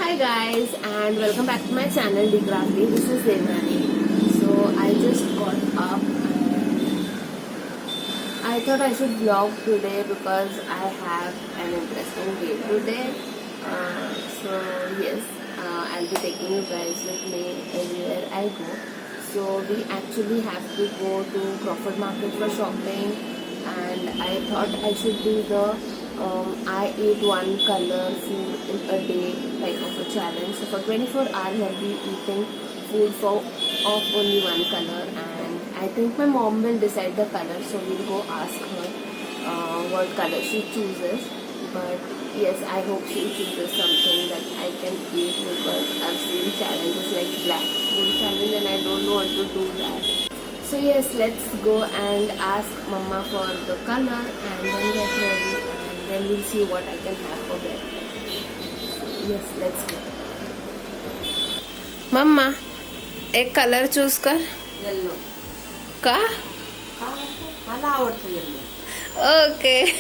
Hi guys, and welcome back to my channel Crafty. This is Devyani. So I just got up and I thought I should vlog today because I have an interesting day today. So yes, I'll be taking you guys with me everywhere I go. So we actually have to go to Crawford Market for shopping, and I thought I should do the I eat one color food in a day type of a challenge. So for 24 hours I'll be eating food of only one color, and I think my mom will decide the color, so we'll go ask her what color she chooses. But yes, I hope she chooses something that I can eat because I've seen challenges like black food challenge and I don't want to do that. So yes, let's go and ask Mama for the color and then get ready, and then we'll see what I can have for breakfast. So yes, let's go. Mama, एक colour choose कर. Yellow का? मला आवडतो yellow. Okay.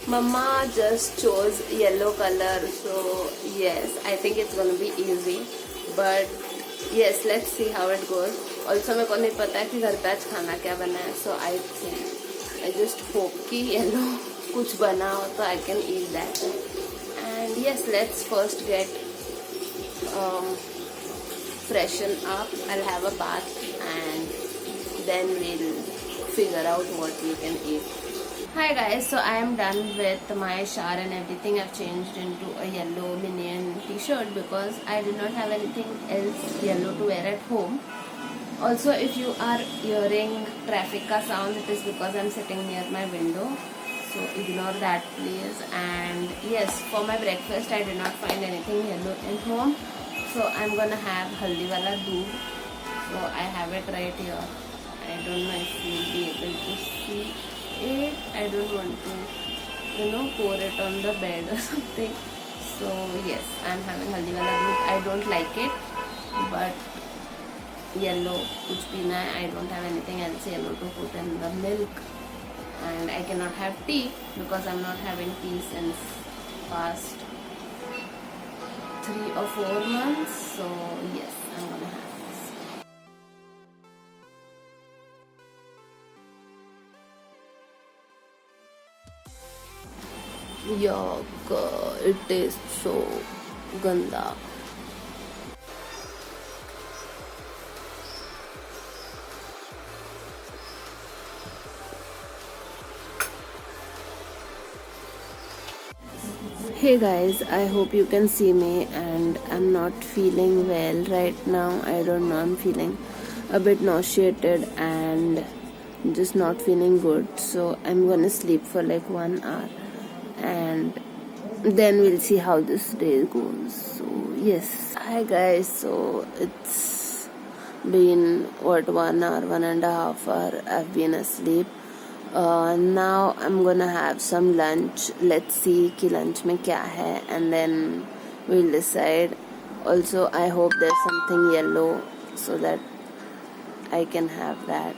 Mama just chose yellow color, so yes, I think it's gonna be easy. But yes, let's see how it goes. Also मेरे को नहीं पता है कि घर पे आज खाना क्या बना है, so I just hope कि yellow कुछ बना हो तो I can eat that. And yes, let's first get freshen up. I'll have a bath and then we'll figure out what we can eat. Hi guys, so I am done with my shower and everything. I've changed into a yellow linen t-shirt because I did not have anything else yellow to wear at home. Also, if you are hearing traffic ka sound, it is because I'm sitting near my window, so ignore that please. And yes, for my breakfast I did not find anything yellow at home, so I'm gonna have haldi wala doodh. So I have it right here. I don't know if you'll be able to see it. I don't want to, pour it on the bed or something. So yes, I'm having haldi wala doodh. I don't like it, but yellow kuch pina hai. I don't have anything else yellow to put in the milk, and I cannot have tea because I'm not having tea since past 3 or 4 months. So yes, I'm gonna have this. Yuck, it tastes so ganda. Hey guys, I hope you can see me, and I'm not feeling well right now. I don't know, I'm feeling a bit nauseated and just not feeling good. So I'm gonna sleep for like 1 hour and then we'll see how this day goes. So yes. Hi guys, so it's been 1 hour, 1.5 hours I've been asleep. Now I'm gonna have some lunch. Let's see कि lunch में क्या है, and then we'll decide. Also, I hope there's something yellow so that I can have that.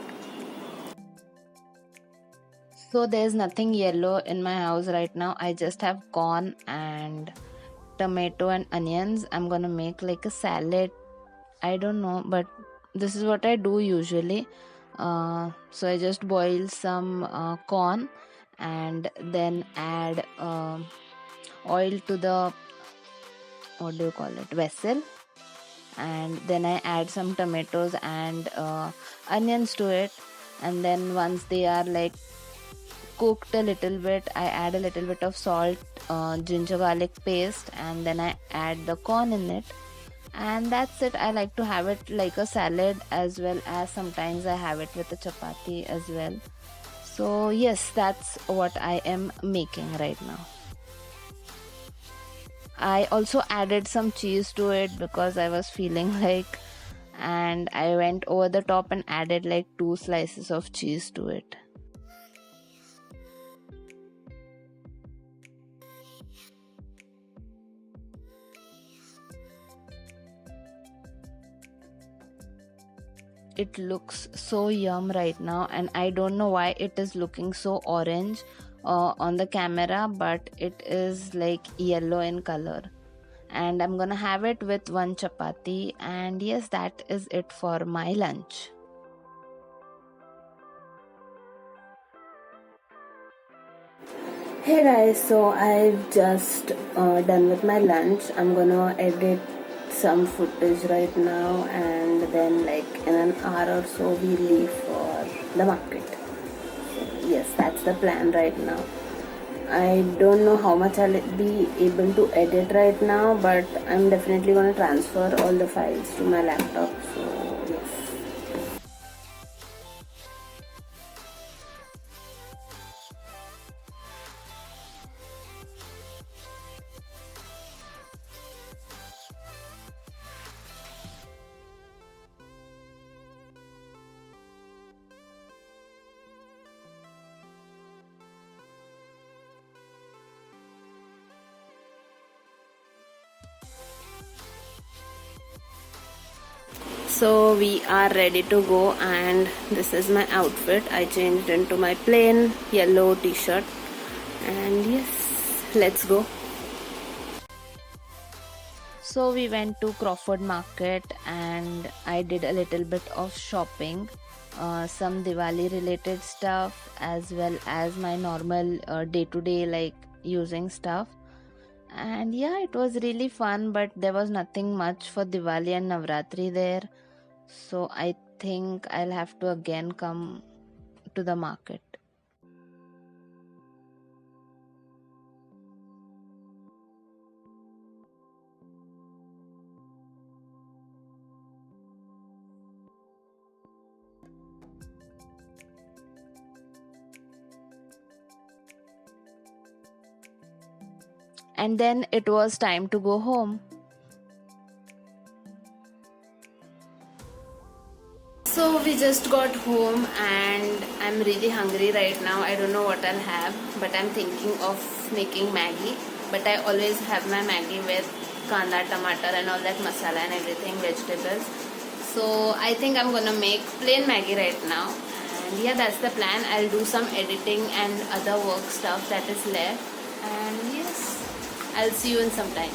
So there's nothing yellow in my house right now. I just have corn and tomato and onions. I'm gonna make like a salad. I don't know, but this is what I do usually. So I just boil some corn and then add oil to the, what do you call it, vessel, and then I add some tomatoes and onions to it, and then once they are like cooked a little bit, I add a little bit of salt, ginger garlic paste, and then I add the corn in it, and that's it. I like to have it like a salad, as well as sometimes I have it with a chapati as well. So yes, that's what I am making right now. I also added some cheese to it because I was feeling like, and I went over the top and added like 2 slices of cheese to it. It looks so yum right now, and I don't know why it is looking so orange on the camera, but it is like yellow in color. and I'm gonna have it with one chapati. And yes, that is it for my lunch. Hey guys, so I've just done with my lunch. I'm gonna edit some footage right now, and then like in an hour or so we leave for the market. So yes, that's the plan right now. I don't know how much I'll be able to edit right now, but I'm definitely gonna transfer all the files to my laptop. So yes. So we are ready to go, and this is my outfit. I changed into my plain yellow t-shirt, and yes, let's go. So we went to Crawford Market and I did a little bit of shopping, some Diwali related stuff as well as my normal day to day like using stuff. And yeah, it was really fun, but there was nothing much for Diwali and Navratri there. So I think I'll have to again come to the market. And then it was time to go home. So we just got home and I'm really hungry right now. I don't know what I'll have, but I'm thinking of making Maggie. But I always have my Maggie with kanda, tomato and all that masala and everything, vegetables. So I think I'm gonna make plain Maggie right now. And yeah, that's the plan. I'll do some editing and other work stuff that is left. And yes, I'll see you in some time.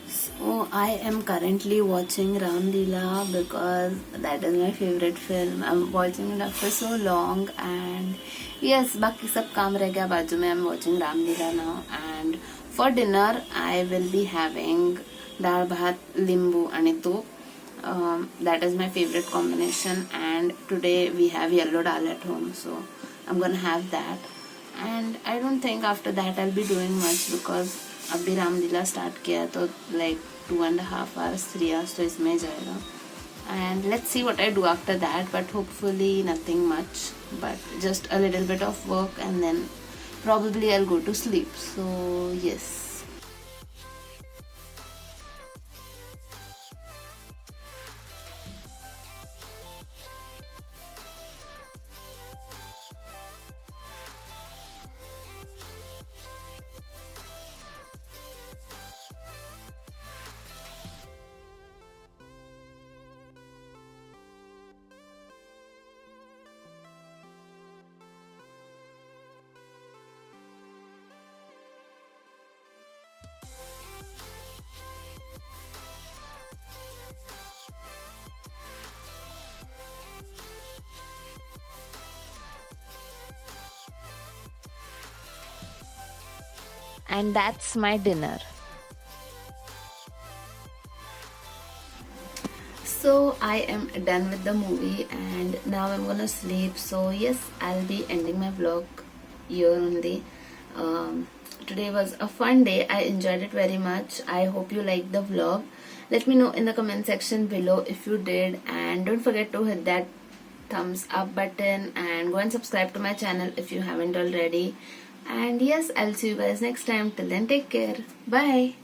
So I am currently watching Ram Leela because that is my favorite film. I'm watching it after so long, and yes, बाकी सब काम रह गया बाजू में. I'm watching Ram Leela now, and for dinner I will be having dal bhat, limbu and तूप. That is my favorite combination, and today we have yellow dal at home, so I'm gonna have that. And I don't think after that I'll be doing much because अभी Ramlila start किया तो like 2.5 hours 3 hours तो इसमें जाएगा. And let's see what I do after that, but hopefully nothing much, but just a little bit of work and then probably I'll go to sleep. So yes. And that's my dinner. So I am done with the movie and now I'm gonna sleep. So yes, I'll be ending my vlog here only. Today was a fun day. I enjoyed it very much. I hope you liked the vlog. Let me know in the comment section below if you did, and don't forget to hit that thumbs up button and go and subscribe to my channel if you haven't already. And yes, I'll see you guys next time. Till then, take care. Bye.